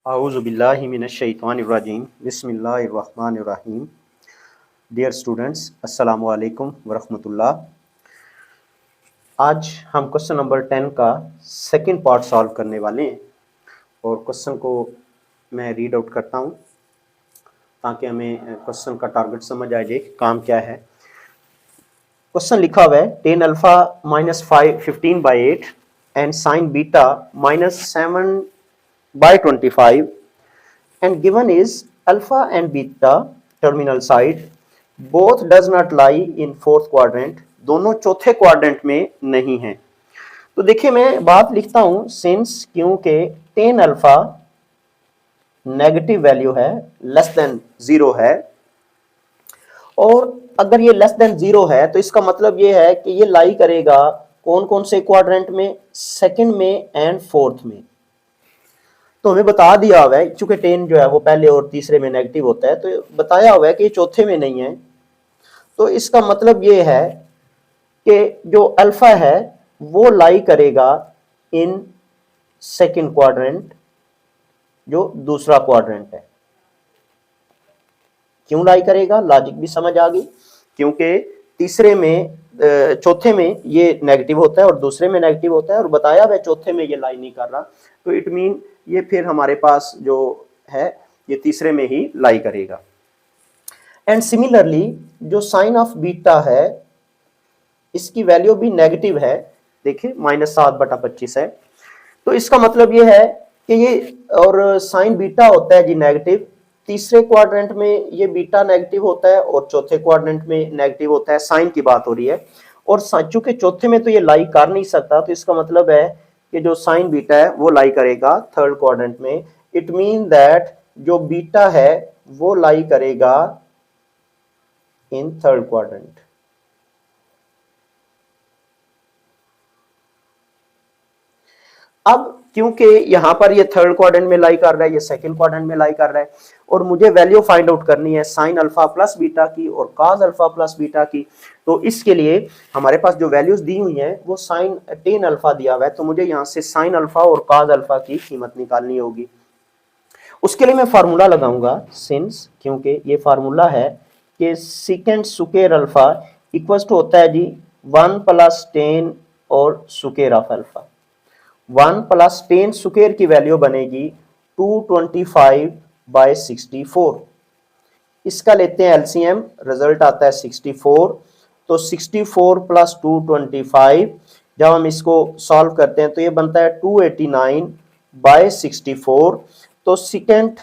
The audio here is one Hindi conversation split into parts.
आऊज़ुबिल्लाहि मिनश्शैतानिर्रजीम बिस्मिल्लाहिर्रहमानिर्रहीम। डियर स्टूडेंट्स, अस्सलामु अलैकुम वरहमतुल्लाह। आज हम क्वेश्चन नंबर 10 का सेकंड पार्ट सॉल्व करने वाले हैं और क्वेश्चन को मैं रीड आउट करता हूं ताकि हमें क्वेश्चन का टारगेट समझ आ जाए, काम क्या है। क्वेश्चन लिखा हुआ है 10 alpha minus 15/8 and sign beta minus 7/25 and given is alpha and beta terminal side both does not lie in fourth quadrant, दोनों चौथे क्वाड्रेंट में नहीं है। तो देखिए मैं बात लिखता हूं सिंस, क्योंकि 10 अल्फा नेगेटिव वैल्यू है, लेस देन 0 है, और अगर ये लेस देन 0 है तो इसका मतलब ये है कि ये लाई करेगा कौन कौन से क्वाड्रेंट में, सेकंड में एंड फोर्थ में। तो हमें बता दिया हुआ है, चूंकि 10 जो है वो पहले और तीसरे में नेगेटिव होता है, तो बताया हुआ है कि ये चौथे में नहीं है। तो इसका मतलब ये है कि जो अल्फा है वो लाई करेगा इन सेकंड क्वाड्रेंट, जो दूसरा क्वाड्रेंट है। क्यों लाई करेगा, लॉजिक भी समझ आ गई, क्योंकि तीसरे में चौथे में ये नेगेटिव होता है और दूसरे में नेगेटिव होता है, और बताया हुआ चौथे में ये लाई नहीं कर रहा, तो इट मीन ये फिर हमारे पास जो है ये तीसरे में ही लाई करेगा। एंड सिमिलरली जो साइन ऑफ बीटा है इसकी वैल्यू भी नेगेटिव है, देखिए -7/25 है। तो इसका मतलब ये है कि ये, और साइन बीटा होता है जी नेगेटिव, तीसरे क्वाड्रेंट में ये बीटा नेगेटिव होता है और चौथे क्वाड्रेंट में नेगेटिव होता है। साइन की बात हो रही है, और चूंकि चौथे में तो ये लाई कर नहीं सकता, तो इसका मतलब है कि जो साइन बीटा है वो लाई करेगा थर्ड क्वाड्रेंट में। इट मीन दैट जो बीटा है वो लाई करेगा इन थर्ड क्वाड्रेंट। अब क्योंकि यहां पर ये थर्ड क्वाड्रेंट में लाई कर रहा है, ये सेकंड क्वाड्रेंट में लाई कर रहा है, और मुझे वैल्यू फाइंड आउट करनी है साइन अल्फा प्लस बीटा की और कॉस अल्फा प्लस बीटा की। तो इसके लिए हमारे पास जो वैल्यूज दी हुई हैं वो साइन 10 अल्फा दिया हुआ है, तो मुझे यहां से साइन अल्फा और कॉस अल्फा की कीमत निकालनी होगी। उसके लिए मैं फार्मूला लगाऊंगा सिंस, क्योंकि ये फार्मूला है कि second square alpha equal to होता है जी 1 + 10 और स्क्वायर ऑफ अल्फा। 1 + 10 स्क्वायर की वैल्यू बनेगी 225/64। इसका लेते हैं एलसीएम, रिजल्ट आता है 64। तो 64 + 225, जब हम इसको सॉल्व करते हैं तो ये बनता है 289/64। तो सेकेंड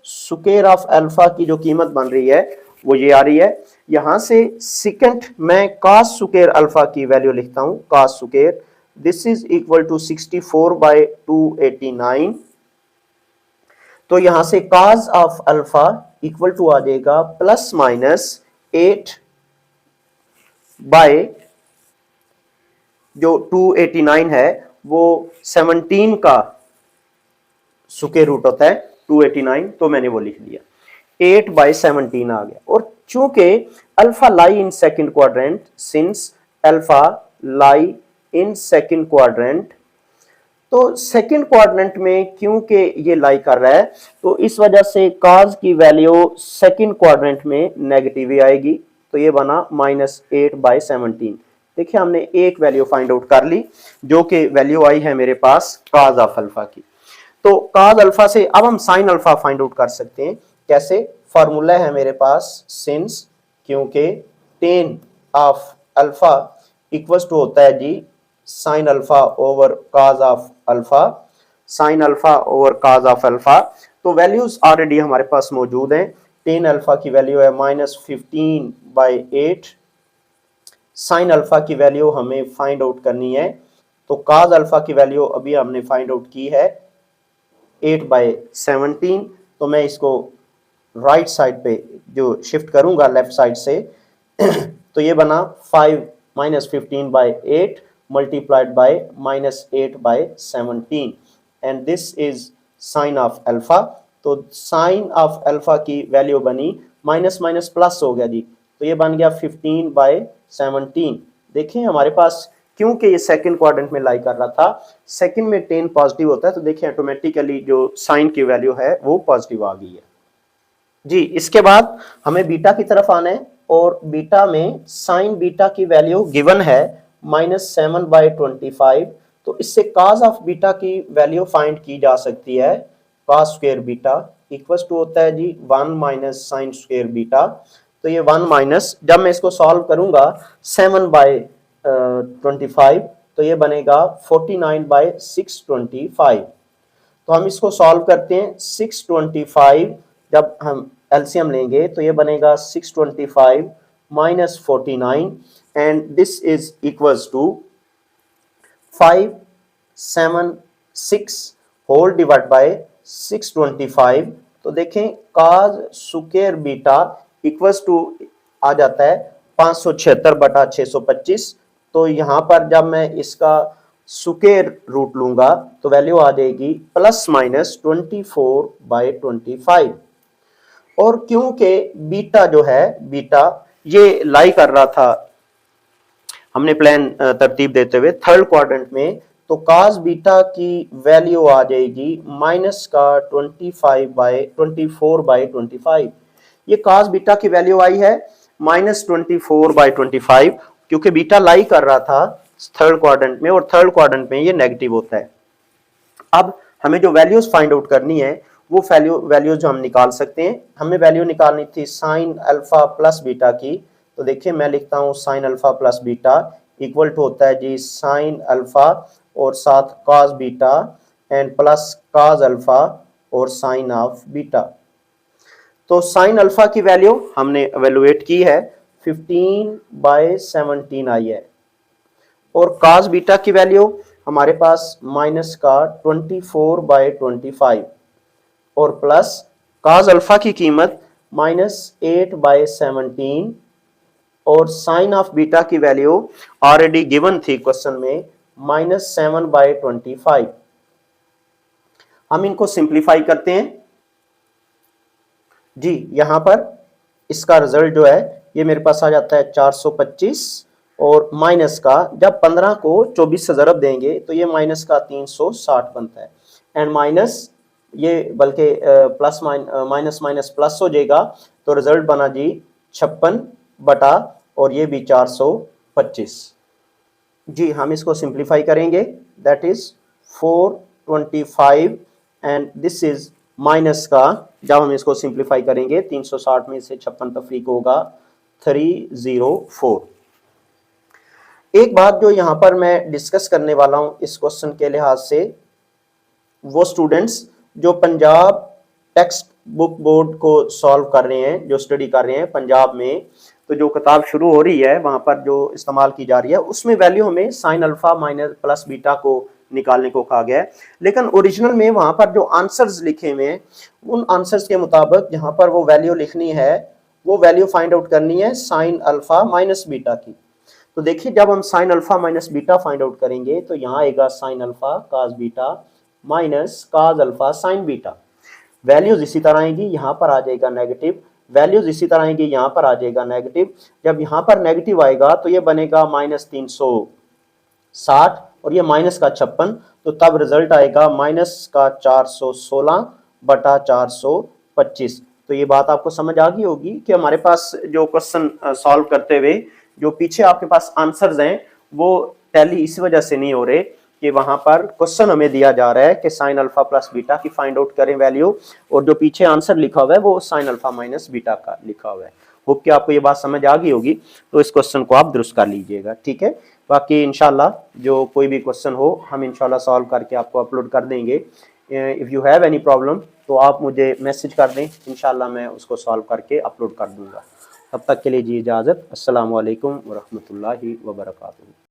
स्क्वायर ऑफ अल्फा की जो कीमत बन रही है वो ये आ रही है। यहां से सेकेंड मैं कॉस स्क्वायर अल्फा की वैल्यू लिखता हूं, cos square, this is equal to 64/289। तो यहां से cos of alpha equal to आ जाएगा ±8 बाय जो 289 है वो 17 का स्क्वायर रूट होता है 289, तो मैंने वो लिख दिया, 8/17 आ गया। और चूंकि alpha lie in second quadrant, since alpha lie in second quadrant, तो सेकंड क्वाड्रेंट में क्योंकि ये लाई कर रहा है, तो इस वजह से कॉस की वैल्यू सेकंड क्वाड्रेंट में नेगेटिव ही आएगी। तो ये बना -8/17। देखिए हमने एक वैल्यू फाइंड आउट कर ली, जो कि वैल्यू आई है मेरे पास कॉस ऑफ अल्फा की। तो कॉस अल्फा से अब हम साइन अल्फा फाइंड आउट कर सकते हैं। कैसे? फॉर्मूला है मेरे पास सिंस, क्योंकि 10 ऑफ अल्फा इक्वल टू होता है जी sine alpha over cos of alpha, sine alpha over cos of alpha. तो वैल्यूज ऑलरेडी हमारे पास मौजूद हैं। 10 अल्फा की वैल्यू है -15/8, साइन अल्फा की वैल्यू हमें फाइंड आउट करनी है, तो कॉस अल्फा की वैल्यू अभी हमने फाइंड आउट की है 8/17। तो मैं इसको राइट साइड पे जो शिफ्ट करूंगा लेफ्ट साइड से तो ये बना 15/8 multiplied by -8/17 and this is sin of alpha। तो sin of alpha की वैल्यू बनी माइनस माइनस प्लस हो गया जी, तो ये बन गया 15/17। देखिए हमारे पास क्योंकि ये सेकंड क्वाड्रेंट में लाई कर रहा था, सेकंड में 10 पॉजिटिव होता है, तो देखिए ऑटोमेटिकली जो साइन की वैल्यू है वो पॉजिटिव आ गई है जी। इसके बाद हमें बीटा की तरफ आना है, और बीटा में साइन बीटा की वैल्यू गिवन है -7/25, तो इससे cos ऑफ बीटा की वैल्यू फाइंड की जा सकती है। cos square beta equal to होता है जी 1 माइनस साइन स्क्वायर बीटा, तो ये 1 माइनस, जब मैं इसको सॉल्व करूंगा 7/25, तो ये बनेगा 49/625। तो हम इसको सॉल्व करते हैं। 625 जब हम एलसीएम लेंगे तो ये बनेगा 625 minus 49, and this is equals to 576 whole divide by 625। तो देखें cos square beta equals to आ जाता है 576/625। तो यहां पर जब मैं इसका स्क्वायर रूट लूंगा तो वैल्यू आ जाएगी +/24/25। और क्योंकि बीटा जो है, बीटा ये लाई कर रहा था, हमने प्लान तरतीब देते हुए थर्ड क्वाड्रेंट में, तो cos बीटा की वैल्यू आ जाएगी -24/25। ये cos बीटा की वैल्यू आई है -24/25, क्योंकि बीटा लाई कर रहा था थर्ड क्वाड्रेंट में, और थर्ड क्वाड्रेंट में ये नेगेटिव होता है। अब हमें जो वैल्यूज फाइंड आउट करनी है वो वैल्यूज जो हम निकाल सकते हैं। हमें वैल्यू निकालनी थी साइन अल्फा प्लस बीटा की, तो देखिए मैं लिखता हूं sine alpha plus beta equal to होता है जी साइन अल्फा और साथ cos beta and plus cos alpha और साइन ऑफ बीटा। तो साइन अल्फा की वैल्यू हमने एवेलुएट की है 15/17 आई है, और कॉस बीटा की वैल्यू हमारे पास माइनस का 24/25 और प्लस कॉस अल्फा की कीमत -8/17, और साइन ऑफ बीटा की वैल्यू ऑलरेडी गिवन थी क्वेश्चन में -7/25। हम इनको सिंप्लीफाई करते हैं जी। यहां पर इसका रिजल्ट जो है ये मेरे पास आ जाता है 425, और माइनस का जब 15 को 24 से ज़रब देंगे तो ये माइनस का 360 बनता है, एंड माइनस ये बल्कि प्लस माइनस माइनस प्लस हो जाएगा, तो रिजल्ट बना जी 56 बटा और ये भी 425 जी। हम इसको सिंप्लीफाई करेंगे, that is 425, and this is minus का, जब हम इसको सिंप्लीफाई करेंगे 360 में से 56 तफरीक होगा 304। एक बात जो यहां पर मैं डिस्कस करने वाला हूं इस क्वेश्चन के लिहाज से, वो स्टूडेंट्स जो पंजाब टेक्स्ट बुक बोर्ड को सॉल्व कर रहे हैं, जो स्टडी कर रहे हैं पंजाब में, तो जो किताब शुरू हो रही है वहां पर जो इस्तेमाल की जा रही है उसमें वैल्यू हमें sign alpha minus plus beta को निकालने को कहा गया है, लेकिन ओरिजिनल में वहां पर जो आंसर्स लिखे हुए हैं उन आंसर्स के मुताबिक जहां पर वो वैल्यू लिखनी है, वो वैल्यू फाइंड आउट करनी है साइन अल्फा माइनस बीटा की। तो देखिए जब हम sine alpha minus beta find out करेंगे तो यहाँ आएगा sine alpha cos beta minus cos alpha sine beta. Values इसी तरह आएंगी, यहाँ पर आ जाएगा नेगेटिव, वैल्यूज इसी तरह आएंगी, यहाँ पर आ जाएगा नेगेटिव। जब यहाँ पर नेगेटिव आएगा तो ये बनेगा -360 और ये माइनस का 56, तो तब रिजल्ट आएगा माइनस का 416 बटा 425। तो ये बात आपको समझ आ गई होगी कि हमारे पास जो क्वेश्चन सॉल्व करते हुए जो पीछे आपके पास आंसर्स हैं वो टैली इसी वजह से नहीं हो रहे कि वहां पर क्वेश्चन हमें दिया जा रहा है कि साइन अल्फा प्लस बीटा की फाइंड आउट करें वैल्यू, और जो पीछे आंसर लिखा हुआ है वो साइन अल्फा माइनस बीटा का लिखा हुआ है। होप कि आपको ये बात समझ आ गई होगी, तो इस क्वेश्चन को आप दुरुस्त कर लीजिएगा, ठीक है। बाकी इंशाल्लाह जो कोई भी क्वेश्चन हो हम इंशाल्लाह सॉल्व करके आपको अपलोड कर देंगे। If you have any problem तो आप मुझे मैसेज कर दें, इंशाल्लाह मैं उसको सॉल्व करके अपलोड कर दूंगा। तब तक के लिए जी इजाज़त। अस्सलामु अलैकुम व रहमतुल्लाहि व बरकातुहू।